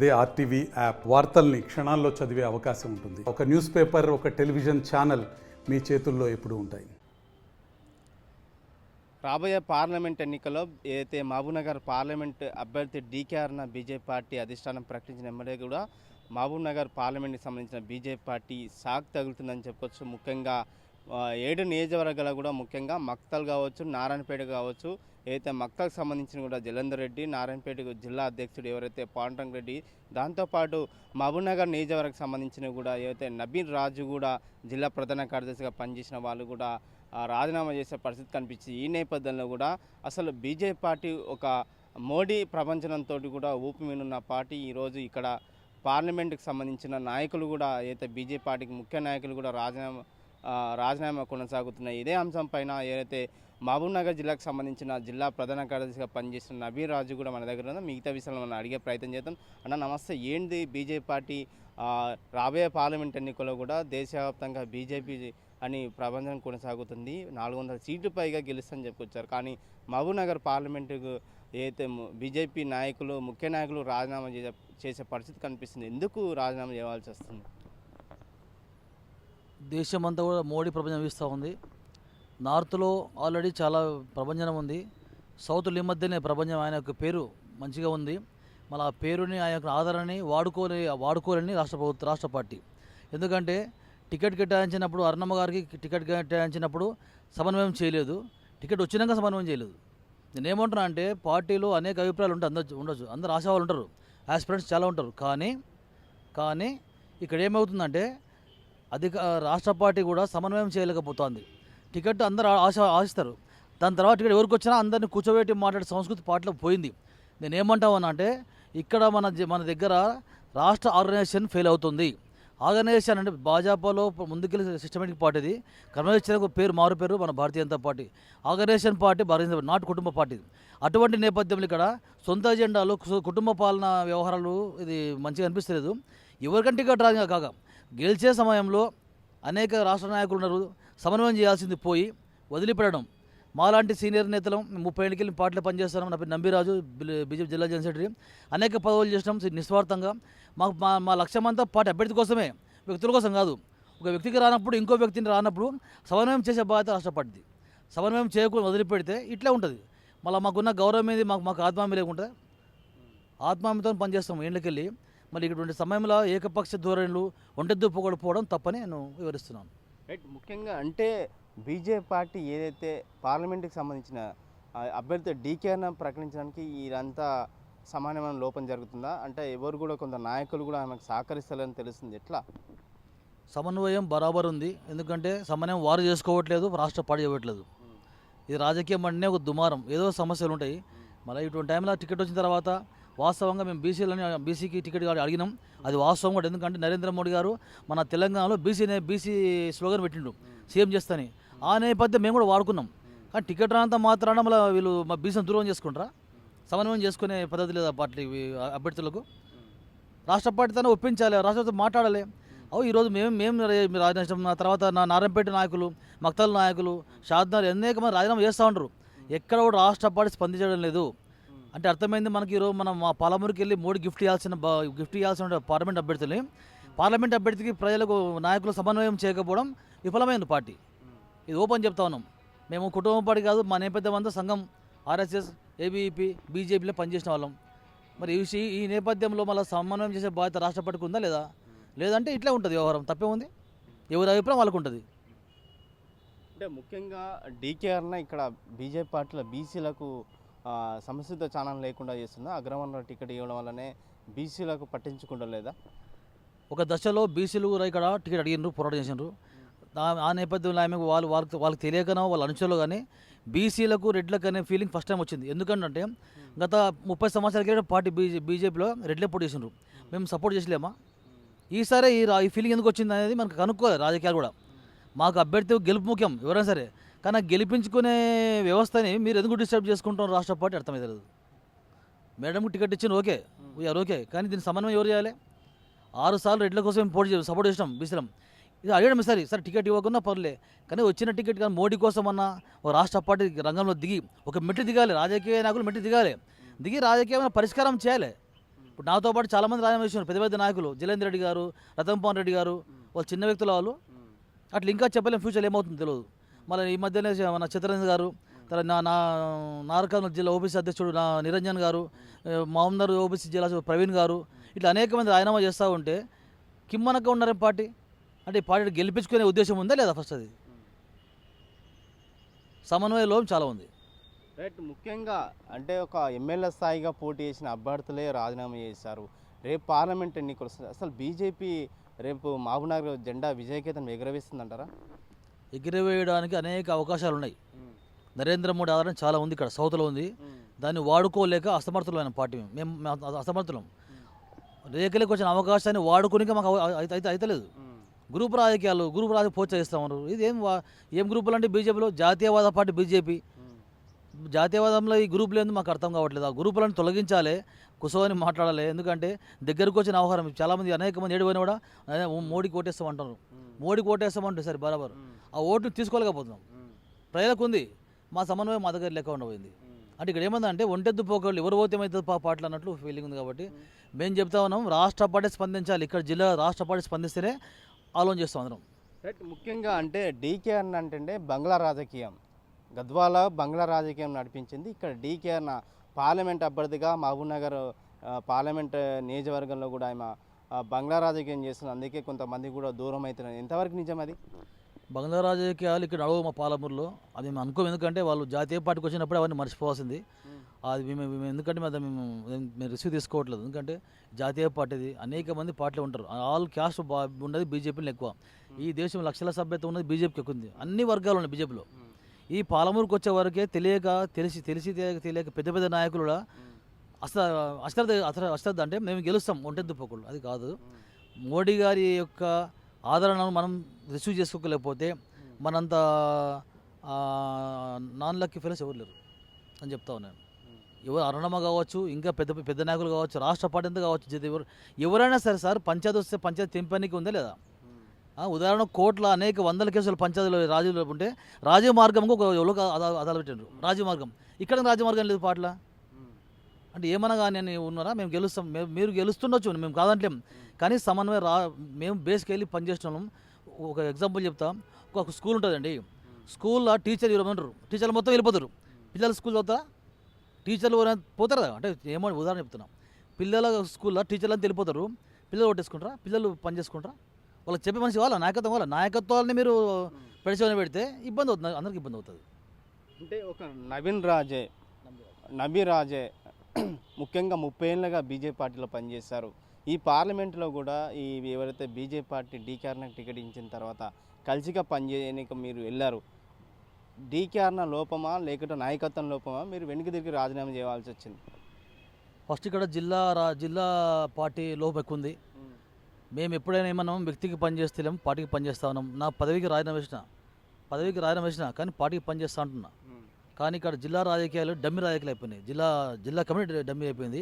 అదే RTV app వార్తల్ని క్షణాల్లో చదివే అవకాశం ఉంటుంది. ఒక న్యూస్ పేపర్, ఒక టెలివిజన్ ఛానల్ మీ చేతుల్లో ఎప్పుడూ ఉంటాయి. రాబోయే పార్లమెంట్ ఎన్నికల్లో ఏదైతే మహబూబ్నగర్ పార్లమెంట్ అభ్యర్థి డీకేఆర్న బీజేపీ పార్టీ అధిష్టానం ప్రకటించిన ఎమ్మెల్యే కూడా మహబూబ్నగర్ పార్లమెంట్కి సంబంధించిన బీజేపీ పార్టీ సాక్ తగులుతుందని చెప్పొచ్చు. ముఖ్యంగా 7 నియోజకవర్గాలు కూడా ముఖ్యంగా మక్తల్ కావచ్చు, నారాయణపేట కావచ్చు. ఏదైతే మక్తల్కి సంబంధించిన కూడా జలంధర్ రెడ్డి, నారాయణపేట జిల్లా అధ్యక్షుడు ఎవరైతే పాండురంగ రెడ్డి, దాంతోపాటు మహబూబ్నగర్ నియోజకవర్గం సంబంధించిన కూడా ఏదైతే నబీన్ రాజు కూడా జిల్లా ప్రధాన కార్యదర్శిగా పనిచేసిన వాళ్ళు కూడా రాజీనామా చేసే పరిస్థితి కనిపించింది. ఈ నేపథ్యంలో కూడా అసలు బీజేపీ పార్టీ ఒక మోడీ ప్రపంచంతో కూడా ఊపిమినున్న పార్టీ ఈరోజు ఇక్కడ పార్లమెంటుకు సంబంధించిన నాయకులు కూడా ఏదైతే బీజేపీ పార్టీకి ముఖ్య నాయకులు కూడా రాజీనామా కొనసాగుతున్నాయి. ఇదే అంశం పైన ఏదైతే మహబూబ్నగర్ జిల్లాకు సంబంధించిన జిల్లా ప్రధాన కార్యదర్శిగా పనిచేస్తున్న నబీన్ రాజు కూడా మన దగ్గర ఉంది. మిగతా విషయాలు మనం అడిగే ప్రయత్నం చేద్దాం. అన్న నమస్తే, ఏంటి బీజేపీ పార్టీ రాబోయే పార్లమెంట్ ఎన్నికల్లో కూడా దేశవ్యాప్తంగా బీజేపీ అని ప్రపంచం కొనసాగుతుంది, 400 సీట్లు పైగా గెలుస్తుందని చెప్పుకొచ్చారు. కానీ మహబూబ్నగర్ పార్లమెంటుకు ఏదైతే బీజేపీ నాయకులు, ముఖ్య నాయకులు రాజీనామా చేసే పరిస్థితి కనిపిస్తుంది. ఎందుకు రాజీనామా చేయాల్సి వస్తుంది? దేశమంతా కూడా మోడీ ప్రపంచం వీస్తూ ఉంది. నార్త్లో ఆల్రెడీ చాలా ప్రభంజనం ఉంది. సౌత్లో ఈ మధ్యనే ప్రభంజనం, ఆయన యొక్క పేరు మంచిగా ఉంది. మళ్ళీ ఆ పేరుని, ఆయన యొక్క ఆదరణని వాడుకోలేని రాష్ట్ర పార్టీ. ఎందుకంటే టికెట్ కేటాయించినప్పుడు, అరుణమ్మ గారికి టికెట్ కేటాయించినప్పుడు సమన్వయం చేయలేదు, టికెట్ వచ్చినాక సమన్వయం చేయలేదు. నేనేమంటున్నా అంటే పార్టీలో అనేక అభిప్రాయాలు ఉంటాయి, ఉండొచ్చు, అందరు ఆశావాళ్ళు ఉంటారు, ఆస్పిరెంట్స్ చాలా ఉంటారు. కానీ ఇక్కడ ఏమవుతుందంటే రాష్ట్ర పార్టీ కూడా సమన్వయం చేయలేకపోతుంది. టికెట్ అందరూ ఆశిస్తారు, దాని తర్వాత టికెట్ ఎవరికి వచ్చినా అందరినీ కూర్చోబెట్టి మాట్లాడే సంస్కృతి పార్టీలో పోయింది. నేను ఏమంటామన్నా అంటే ఇక్కడ మన దగ్గర రాష్ట్ర ఆర్గనైజేషన్ ఫెయిల్ అవుతుంది. ఆర్గనైజేషన్ అంటే భాజపాలో ముందుకెళ్ళి సిస్టమేటిక్ పార్టీది, కన్వర్జేషన్ పేరు మారు పేరు మన Bharatiya Janata Party. Organisation party Bharatiya Janata Party, not కుటుంబ పార్టీ. అటువంటి నేపథ్యంలో ఇక్కడ సొంత ఎజెండాలు, కుటుంబ పాలన వ్యవహారాలు ఇది మంచిగా అనిపిస్తలేదు. ఎవరికంటే టికెట్ రాగా కాక గెలిచే సమయంలో అనేక రాష్ట్ర నాయకులు ఉన్నారు, సమన్వయం చేయాల్సింది పోయి వదిలిపెట్టడం. మాలాంటి సీనియర్ నేతలు 30 ఏళ్ళకి పార్టీలో పనిచేస్తున్నాం. నా పేరు నంబిరాజు, బీజేపీ జిల్లా జనరల్ సెక్రటరీ. అనేక పదవులు చేసినాం నిస్వార్థంగా. మా లక్ష్యం అంతా పార్టీ అభ్యర్థి కోసమే, వ్యక్తుల కోసం కాదు. ఒక వ్యక్తికి రానప్పుడు ఇంకో వ్యక్తిని రానప్పుడు సమన్వయం చేసే బాధ్యత రాష్ట్ర పార్టీది. సమన్వయం చేయకుండా వదిలిపెడితే ఇట్లా ఉంటుంది. మళ్ళీ మాకున్న గౌరవం ఏది, మాకు ఆత్మామి లేకుండా ఆత్మామితో పనిచేస్తాం ఏళ్ళకెళ్ళి. మరి ఇటువంటి సమయంలో ఏకపక్ష ధోరణులు, ఒంటెద్దు పొగడిపోవడం తప్పని నేను వివరిస్తున్నాను. రైట్. ముఖ్యంగా అంటే బీజేపీ పార్టీ ఏదైతే పార్లమెంట్కి సంబంధించిన అభ్యర్థి డీకేఆర్ను ప్రకటించడానికి ఇదంతా సమానమైన లోపం జరుగుతుందా? అంటే ఎవరు కూడా కొంత నాయకులు కూడా ఆమెకు సహకరిస్తారని తెలుస్తుంది. ఎట్లా సమన్వయం బరాబర్ ఉంది. ఎందుకంటే సమన్వయం వారు చేసుకోవట్లేదు, రాష్ట్ర పార్టీ చేయట్లేదు. ఇది రాజకీయం అంటే ఒక దుమారం, ఏదో సమస్యలు ఉంటాయి. మళ్ళీ ఇటువంటి టైంలో టికెట్ వచ్చిన తర్వాత వాస్తవంగా మేము బీసీకి టికెట్ అడిగినాం. అది వాస్తవం కూడా. ఎందుకంటే నరేంద్ర మోడీ గారు మన తెలంగాణలో బీసీ స్లోగన్ పెట్టిండు, సీఎం చేస్తాని. ఆ నేపథ్యం మేము కూడా వాడుకున్నాం. కానీ టికెట్ రానంత మాత్రాన మళ్ళీ వీళ్ళు మా బీసీని దూరం చేసుకుంటారా? సమన్వయం చేసుకునే పద్ధతి లేదా పార్టీ అభ్యర్థులకు? రాష్ట్ర పార్టీ తన ఒప్పించాలి, రాష్ట్రతో మాట్లాడాలి. ఈరోజు మేము రాజీనామా తర్వాత నారాయణపేట నాయకులు, మక్తల్ నాయకులు, షాద్నగర్ అనేక మంది రాజీనామా చేస్తూ ఉంటారు. ఎక్కడ కూడా రాష్ట్ర పార్టీ స్పందించడం లేదు. అంటే అర్థమైంది మనకి. ఈరోజు మనం మా పాలమూరుకి వెళ్ళి మోడీ గిఫ్ట్ ఇవ్వాల్సిన పార్లమెంట్ అభ్యర్థికి ప్రజలకు, నాయకులు సమన్వయం చేయకపోవడం విఫలమైంది పార్టీ. ఇది ఓపెన్ చెప్తా ఉన్నాం. మేము కుటుంబ పార్టీ కాదు, మా నేపథ్యం అంతా సంఘం, ఆర్ఎస్ఎస్, ఏబీఈపీ, బీజేపీలో పనిచేసిన వాళ్ళం. మరి ఈ నేపథ్యంలో మళ్ళీ సమన్వయం చేసే బాధ్యత రాష్ట్ర పార్టీకి ఉందా లేదా? లేదంటే ఇట్లా ఉంటుంది వ్యవహారం, తప్పే ఉంది. ఎవరి అభిప్రాయం వాళ్ళకు ఉంటుంది. అంటే ముఖ్యంగా డీకేఆర్న ఇక్కడ బీజేపీ పార్టీలో బీసీలకు సమస్యతో ఛానల్ లేకుండా చేస్తుందా? అగ్రవర్ణ టికెట్ ఇవ్వడం వల్లనే బీసీలకు పట్టించుకుంటా లేదా? ఒక దశలో బీసీలు ఇక్కడ టికెట్ అడిగినారు, పోరాటం చేసినారు. ఆ నేపథ్యంలో ఆమె వాళ్ళకి తెలియకనో వాళ్ళ అనుచరులు కానీ బీసీలకు, రెడ్లకు అనే ఫీలింగ్ ఫస్ట్ టైం వచ్చింది. ఎందుకంటే గత 30 సంవత్సరాల క్రితం పార్టీ బీజేపీలో రెడ్లే పోటీ చేసినారు, మేము సపోర్ట్ చేసలేమా? ఈసారి ఈ ఫీలింగ్ ఎందుకు వచ్చింది అనేది మనకు కనుక్కోవాలి. రాజకీయాలు కూడా మాకు అభ్యర్థి గెలుపు ముఖ్యం ఎవరైనా సరే, కానీ గెలిపించుకునే వ్యవస్థని మీరు ఎందుకు డిస్టర్బ్ చేసుకుంటారు రాష్ట్ర పార్టీ? అర్థమవుతుంది. మేడంకి టికెట్ ఇచ్చిన ఓకే, వీఆర్ ఓకే, కానీ దీన్ని సమన్వయం ఎవరు చేయాలి? 6 సార్లు రెడ్ల కోసం సపోర్ట్ చేసినాం బీసీలం. ఇది అడగడం సరే టికెట్ ఇవ్వకుండా పర్లే, కానీ వచ్చిన టికెట్ కానీ మోడీ కోసం అన్న ఒక రాష్ట్ర పార్టీ రంగంలో దిగి ఒక మెట్టు దిగాలి. రాజకీయ నాయకులు మెట్టు దిగాలి, దిగి రాజకీయమైన పరిష్కారం చేయాలి. ఇప్పుడు నాతో పాటు చాలామంది రాజీనామా చేశారు, పెద్ద పెద్ద నాయకులు, జలేందర్ రెడ్డి గారు, రతన్ పవన్ రెడ్డి గారు, వాళ్ళు చిన్న వ్యక్తుల వాళ్ళు. అట్లా ఇంకా చెప్పలేం ఫ్యూచర్ ఏమవుతుందో తెలియదు. మళ్ళీ ఈ మధ్యనే మన చిత్రేంద్ర గారు, తర్వాత నారకర్నూలు జిల్లా ఓబీసీ అధ్యక్షుడు నిరంజన్ గారు, మహమ్మద్ ఓబీసీ జిల్లా ప్రవీణ్ గారు, ఇట్లా అనేక మంది రాజీనామా చేస్తూ ఉంటే కిమ్మనక ఉన్నారే పార్టీ. అంటే ఈ పార్టీ గెలిపించుకునే ఉద్దేశం ఉందా లేదా? ఫస్ట్ అది సమన్వయ లోపం చాలా ఉంది. రైట్. ముఖ్యంగా అంటే ఒక ఎమ్మెల్యే స్థాయిగా పోటీ చేసిన అభ్యర్థులే రాజీనామా చేశారు. రేపు పార్లమెంట్ ఎన్నికలు వస్తుంది. అసలు బీజేపీ రేపు మహబూబ్నగర్ జెండా విజయకేతనం ఎగురవేస్తుందంటారా? ఎగిరివేయడానికి అనేక అవకాశాలు ఉన్నాయి. నరేంద్ర మోడీ ఆధారం చాలా ఉంది, ఇక్కడ సౌత్లో ఉంది. దాన్ని వాడుకోలేక అసమర్థులమైన పార్టీ మేము అసమర్థులం. రేఖలకు వచ్చిన అవకాశాన్ని వాడుకునిక మాకు అయితలేదు. గ్రూప్ రాజకీయాలు ప్రోత్సహిస్తామన్నారు. ఇది ఏం గ్రూపులు అంటే బీజేపీలో జాతీయవాద పార్టీ బీజేపీ. జాతీయవాదంలో ఈ గ్రూపులు ఏందో మాకు అర్థం కావట్లేదు. ఆ గ్రూపులను తొలగించాలి, కుసోని మాట్లాడాలి. ఎందుకంటే దగ్గరకు వచ్చిన వ్యవహారం చాలామంది అనేక మంది ఏడిపోయినా కూడా మోడీకి ఓటేస్తామంటారు. మోడీకి ఓటేస్తామంటే సరే బరాబర్ ఆ ఓటుని తీసుకోలేకపోతున్నాం. ప్రజలకు ఉంది, మా సమన్వయం మా దగ్గర లెక్క ఉండబోయింది. అంటే ఇక్కడ ఏమందంటే ఒంటెద్దు పోకళ్ళు ఎవరు పోతే ఏమవుతుంది పాటలు అన్నట్లు ఫీలింగ్ ఉంది. కాబట్టి మేము చెప్తా ఉన్నాం, రాష్ట్ర పార్టీ స్పందించాలి. ఇక్కడ జిల్లా రాష్ట్ర పార్టీ స్పందిస్తేనే ఆలోచన చేస్తాం అందరం. రైట్. ముఖ్యంగా అంటే డీకేఆర్ అంటే బంగ్లా రాజకీయం, గద్వాల బంగ్లా రాజకీయం నడిపించింది. ఇక్కడ డీకేఆర్ పార్లమెంట్ అభ్యర్థిగా మహబూబ్నగర్ పార్లమెంట్ నియోజకవర్గంలో కూడా ఆయన బంగ్లా రాజకీయం చేస్తుంది. అందుకే కొంతమంది కూడా దూరం అవుతున్నారు. ఎంతవరకు నిజం అది? బంగ్లా రాజకీయాలు ఇక్కడ నడవు మా పాలమూరులో. అది మేము అనుకోం, ఎందుకంటే వాళ్ళు జాతీయ పార్టీకి వచ్చినప్పుడు అవన్నీ మర్చిపోవాల్సింది. అది మేము ఎందుకంటే మేము రిసీవ్ తీసుకోవట్లేదు. ఎందుకంటే జాతీయ పార్టీది అనేక మంది పార్టీలు ఉంటారు. ఆల్ క్యాస్ట్ ఉన్నది బీజేపీలో ఎక్కువ. ఈ దేశం లక్షల సభ్యత ఉన్నది బీజేపీకి ఎక్కువ ఉంది. అన్ని వర్గాలు ఉన్నాయి బీజేపీలో. ఈ పాలమూరుకు వచ్చే వరకే తెలియక పెద్ద పెద్ద నాయకులు కూడా అశ్రద్ధ అంటే మేము గెలుస్తాం ఒంటెద్దు పోకులు, అది కాదు. మోడీ గారి యొక్క ఆదరణను మనం రిసీవ్ చేసుకోలేకపోతే మనంత నాన్ లక్కీ ఫెలోస్ ఎవరు లేరు అని చెప్తా ఉన్నాను. ఎవరు అరుణమ్మ కావచ్చు, ఇంకా పెద్ద పెద్ద నాయకులు కావచ్చు, రాష్ట్ర పార్టీ అంతా కావచ్చు, ఎవరైనా సరే సార్ పంచాయతీ వస్తే పంచాయతీ తెంపడానికి ఉందా లేదా? ఉదాహరణ కోట్ల అనేక వందల కేసులు పంచాయతీలో రాజీలో ఉంటే రాజీవ్ మార్గంకు ఒక ఎవరికి అదాలు పెట్టారు. రాజీవ్ మార్గం ఇక్కడ రాజీవ్ లేదు పాటల. అంటే ఏమన్నా కానీ అని ఉన్నారా? మేము గెలుస్తాం, మీరు గెలుస్తుండొచ్చు, మేము కాదంటలేం. కానీ సమన్వయం మేము బేస్కి వెళ్ళి పనిచేస్తున్నాం. ఒక ఎగ్జాంపుల్ చెప్తాం. ఒక స్కూల్ ఉంటుందండి, స్కూల్లో టీచర్ 20 ఉంటారు, టీచర్లు మొత్తం వెళ్ళిపోతారు. పిల్లలు స్కూల్ చదువుతారా? టీచర్లు పోతారు కదా. అంటే ఏమో ఉదాహరణ చెప్తున్నాం. పిల్లల స్కూల్లో టీచర్లు అంతా వెళ్ళిపోతారు, పిల్లలు కొట్టేసుకుంటారా? పిల్లలు పని చేసుకుంటారా? వాళ్ళకి చెప్పే మనిషి వాళ్ళ నాయకత్వాలని మీరు పెడిచేవని పెడితే ఇబ్బంది అవుతుంది, అందరికి ఇబ్బంది అవుతుంది. అంటే ఒక నబీ రాజే ముఖ్యంగా 30 ఏళ్ళుగా బీజేపీ పార్టీలో పనిచేశారు. ఈ పార్లమెంట్లో కూడా ఎవరైతే బీజేపీ పార్టీ డీకేఆర్కి టికెట్ ఇచ్చిన తర్వాత కలిసిగా పనిచేయడానికి మీరు వెళ్ళారు. డీకేఆర్న లోపమా లేకపోతే నాయకత్వం లోపమా మీరు వెనక్కి తిరిగి రాజీనామా చేయాల్సి వచ్చింది? ఫస్ట్ ఇక్కడ జిల్లా పార్టీ లోపం ఎక్కువ ఉంది. మేము ఎప్పుడైనా ఏమన్నాం, వ్యక్తికి పనిచేస్తలేం, పార్టీకి పనిచేస్తా ఉన్నాం. నా పదవికి రాజీనామా వేసిన కానీ పార్టీకి పనిచేస్తా అంటున్నా. కానీ ఇక్కడ జిల్లా రాజకీయాలు డమ్మి రాజకీయాలు అయిపోయినాయి. జిల్లా కమిటీ డమ్మి అయిపోయింది.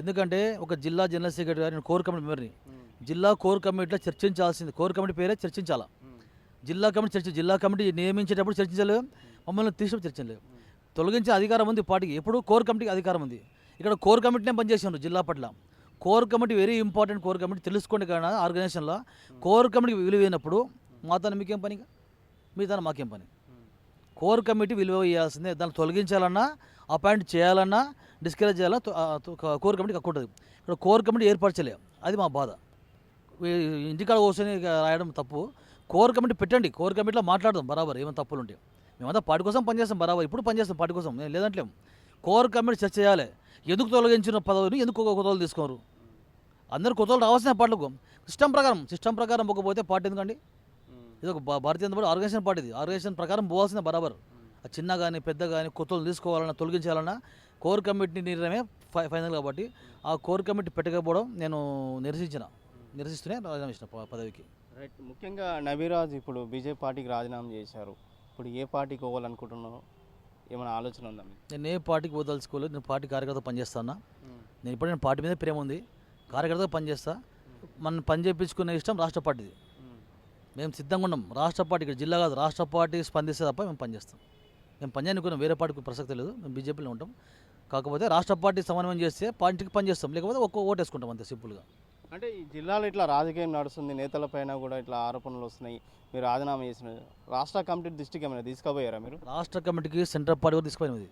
ఎందుకంటే ఒక జిల్లా జనరల్ సెక్రటరీ గారు, నేను కోర్ కమిటీ మెంబర్ని. జిల్లా కోర్ కమిటీలో చర్చించాల్సింది, కోర్ కమిటీ పేరే చర్చించాలా. జిల్లా కమిటీ నియమించేటప్పుడు చర్చించలేదు, మమ్మల్ని తీసినప్పుడు చర్చించలేదు. తొలగించే అధికారం ఉంది పార్టీకి, ఎప్పుడు కోర్ కమిటీకి అధికారం ఉంది. ఇక్కడ కోర్ కమిటీనే పనిచేసాను జిల్లా పట్ల. Core committee very important. Core committee తెలుసుకోండి కానీ ఆర్గనైజేషన్లో కోర్ కమిటీకి విలువైనప్పుడు మాతో మీకేం పని, మీతో మాకేం పని. కోర్ కమిటీ విలువ ఇవ్వాల్సిందే. దాన్ని తొలగించాలన్నా, అపాయింట్ చేయాలన్నా, డిస్కరేజ్ చేయాలన్నా కోర్ కమిటీకి హక్కు ఉంటుంది. ఇక్కడ కోర్ కమిటీ ఏర్పరచలే, అది మా బాధ. ఇంటికాడ కూర్చొని రాయడం తప్పు. కోర్ కమిటీ పెట్టండి, కోర్ కమిటీలో మాట్లాడదాం బరాబర్, ఏమైనా తప్పులు ఉంటే. మేమంతా పార్టీ కోసం పనిచేస్తాం బరాబర్, ఇప్పుడు పనిచేస్తాం పార్టీ కోసం, నేను లేదంటలేం. కోర్ కమిటీ చర్చ చేయాలి. ఎందుకు తొలగించిన పదవిని ఎందుకు కొత్తలు తీసుకోరు? అందరు కొత్తలు రావాల్సిన పార్టీలకు సిస్టమ్ ప్రకారం పోకపోతే పార్టీ ఎందుకండి? ఇది ఒక భారతీయ జనతా పార్టీ ఆర్గనైజేషన్ పార్టీ. ఇది ఆర్గనైజేషన్ ప్రకారం పోవాల్సిన బరాబర్. చిన్న కానీ పెద్ద కానీ కొత్తలు తీసుకోవాలన్నా తొలగించాలన్నా కోర్ కమిటీ నిర్ణయమే ఫైనల్. కాబట్టి ఆ కోర్ కమిటీ పెట్టకపోవడం నేను నిరసిస్తూనే రాజీనామా చేసిన పదవికి. రైట్. ముఖ్యంగా నబీరాజ్ ఇప్పుడు బీజేపీ పార్టీకి రాజీనామా చేశారు. ఇప్పుడు ఏ పార్టీకి పోవాలనుకుంటున్నారో ఏమైనా ఆలోచన ఉందా? నేను ఏ పార్టీకి పోదలుచుకోలేదు. నేను పార్టీ కార్యకర్త పనిచేస్తాను. నేను ఇప్పుడు పార్టీ మీద ప్రేమ ఉంది, కార్యకర్తగా పనిచేస్తా. మనం పని చేయించుకునే ఇష్టం రాష్ట్ర పార్టీది. మేము సిద్ధంగా ఉన్నాం. రాష్ట్ర పార్టీ ఇక్కడ జిల్లా కాదు, రాష్ట్ర పార్టీ స్పందిస్తే తప్ప మేము పనిచేస్తాం. మేము పని అనుకున్నాం, వేరే పార్టీకి ప్రసక్తి లేదు. మేము బీజేపీలో ఉంటాం. కాకపోతే రాష్ట్ర పార్టీ సమన్వయం చేస్తే పార్టీకి పనిచేస్తాం, లేకపోతే ఒక్క ఓటు వేసుకుంటాం అంతే సింపుల్గా. అంటే ఈ జిల్లాలో ఇట్లా రాజకీయం నడుస్తుంది, నేతలపైన కూడా ఇట్లా ఆరోపణలు వస్తున్నాయి, మీరు రాజీనామా చేసిన రాష్ట్ర కమిటీ దృష్టికి ఏమైనా తీసుకుపోయారా మీరు? రాష్ట్ర కమిటీకి సెంట్రల్ పార్టీ కూడా తీసుకుపోయింది.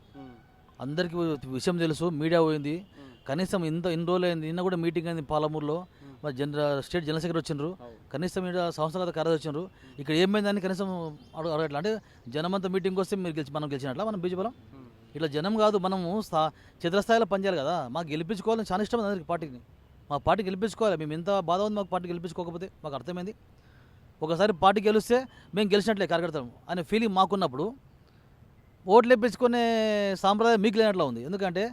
అందరికీ విషయం తెలుసు, మీడియా పోయింది. కనీసం ఇన్ని రోజులు అయింది, నిన్న కూడా మీటింగ్ అయింది పాలమూరులో. మరి స్టేట్ జనరల్ సెక్రటరీ వచ్చిండ్రు, కనీసం ఇక్కడ సంస్థాగత కార్యదర్శి వచ్చిండ్రు. ఇక్కడ ఏమైందని కనీసం అడగట్లా. అంటే జనమంతా మీటింగ్ వస్తే మీరు మనం గెలిచినట్లా మనం బీజేపీలో? ఇట్లా జనం కాదు, మనము చిత్రస్థాయిలో పనిచేయాలి కదా. మాకు గెలిపించుకోవాలని చాలా ఇష్టం అందరికి పార్టీని. మా పార్టీ గెలిపించుకోవాలి. మేము ఎంత బాధ ఉంది మాకు పార్టీ గెలిపించుకోకపోతే. మాకు అర్థమైంది, ఒకసారి పార్టీ గెలిస్తే మేము గెలిచినట్లే కార్యకర్తలు అనే ఫీలింగ్ మాకున్నప్పుడు ఓట్లు వేయించుకునే సాంప్రదాయం మీకు లేనట్లా ఉంది. ఎందుకంటే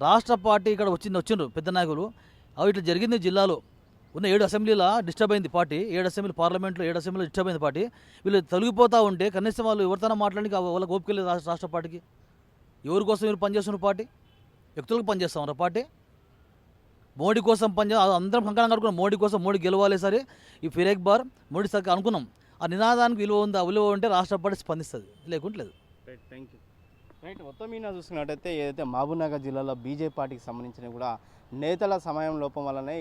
రాష్ట్ర పార్టీ ఇక్కడ వచ్చిండ్రు పెద్ద నాయకులు. అవి ఇట్లా జరిగింది. జిల్లాలో ఉన్న 7 అసెంబ్లీలో డిస్టర్బ్ అయింది పార్టీ. 7 అసెంబ్లీ పార్లమెంట్లో 7 అసెంబ్లీలో డిస్టర్బ్ అయింది పార్టీ. వీళ్ళు తొలగిపోతూ ఉంటే కనీసం వాళ్ళు ఎవరితోనో మాట్లాడి వాళ్ళకి ఓపిక రాష్ట్ర పార్టీకి. ఎవరి కోసం మీరు పనిచేస్తున్నారు? పార్టీ వ్యక్తులకు పనిచేస్తామరా? పార్టీ మోడీ కోసం అందరం కంకణం కట్టుకున్నాం. మోడీ కోసం, మోడీ గెలవాలి సరే, ఈ ఫిరేక్ బార్ మోడీ సరికి అనుకున్నాం. ఆ నినాదానికి విలువ ఉంది. ఆ విలువ ఉంటే రాష్ట్ర పార్టీ స్పందిస్తుంది, లేకుంటే లేదు. Thank you. రైట్, మొత్తం మీద చూసుకున్నట్టయితే ఏదైతే మహబూబ్నగర్ జిల్లాలో బీజేపీ పార్టీకి సంబంధించిన కూడా నేతల సమయం లోపం వల్లనే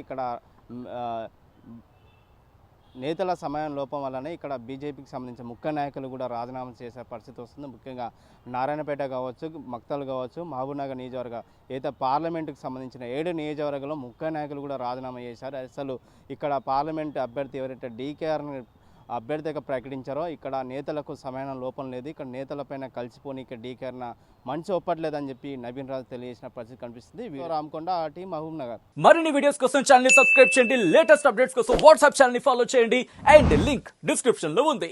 ఇక్కడ బీజేపీకి సంబంధించిన ముఖ్య నాయకులు కూడా రాజీనామా చేసే పరిస్థితి వస్తుంది. ముఖ్యంగా నారాయణపేట కావచ్చు, మక్తల్ కావచ్చు, మహబూబ్నగర్ నియోజకవర్గ ఏదైతే పార్లమెంటుకు సంబంధించిన 7 నియోజకవర్గంలో ముఖ్య నాయకులు కూడా రాజీనామా చేశారు. అసలు ఇక్కడ పార్లమెంటు అభ్యర్థి ఎవరైతే డీకేఆర్ని అభ్యర్థిగా ప్రకటించారో ఇక్కడ నేతలకు సమయం లోపం లేదు. ఇక్కడ నేతలపైన కలిసిపోని ఇక్కడ డీకేఆర్న మంచి ఒప్పట్లేదని చెప్పి నవీన్ రాజు తెలియజేసిన పరిస్థితి కనిపిస్తుంది. రామకొండ టీ మహబూబ్నగర్. మరిన్ని వీడియోస్ కోసం ఛానల్ ని సబ్స్క్రైబ్ చేయండి, లేటెస్ట్ అప్డేట్స్ కోసం వాట్సాప్ ఛానల్ ని ఫాలో చేయండి అండ్ లింక్ డిస్క్రిప్షన్ లో ఉంది.